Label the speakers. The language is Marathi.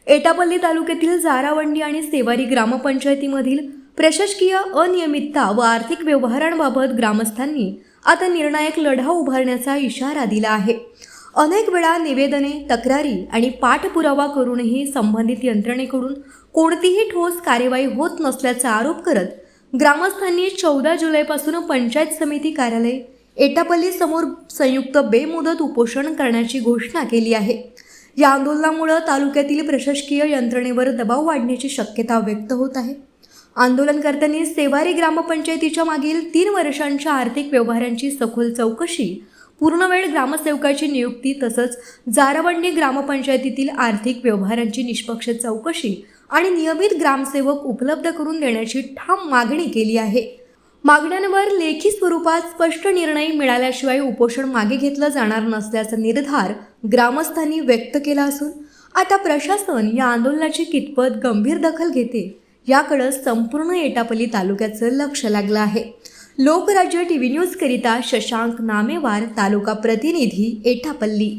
Speaker 1: एटापल्ली तालुक्यातील जारावंडी आणि सेवारी ग्रामपंचायतीमधील प्रशासकीय अनियमितता व आर्थिक व्यवहारांबाबत ग्रामस्थांनी आता निर्णायक लढा उभारण्याचा इशारा दिला आहे। अनेक वेळा निवेदने, तक्रारी आणि पाठपुरावा करूनही संबंधित यंत्रणेकडून कोणतीही ठोस कार्यवाही होत नसल्याचा आरोप करत ग्रामस्थांनी 14 जुलैपासून पंचायत समिती कार्यालय एटापल्ली समोर संयुक्त बेमुदत उपोषण करण्याची घोषणा केली आहे। या आंदोलनामुळे तालुक्यातील प्रशासकीय यंत्रणेवर दबाव वाढण्याची शक्यता व्यक्त होत आहे। आंदोलनकर्त्यांनी सेवारी ग्रामपंचायतीच्या मागील 3 वर्षांच्या आर्थिक व्यवहारांची सखोल चौकशी, पूर्णवेळ ग्रामसेवकाची नियुक्ती तसंच जारावंडी ग्रामपंचायतीतील आर्थिक व्यवहारांची निष्पक्ष चौकशी आणि नियमित ग्रामसेवक उपलब्ध करून देण्याची ठाम मागणी केली आहे। मागण्यांवर लेखी स्वरूपात स्पष्ट निर्णय मिळाल्याशिवाय उपोषण मागे घेतलं जाणार नसल्याचा निर्धार ग्रामस्थांनी व्यक्त केला असून आता प्रशासन या आंदोलनाची कितपत गंभीर दखल घेते याकडे संपूर्ण एटापल्ली तालुक्याचं लक्ष लागलं आहे। लोकराज्य टीव्ही न्यूज करिता शशांक नामेवार, तालुका प्रतिनिधी, एटापल्ली।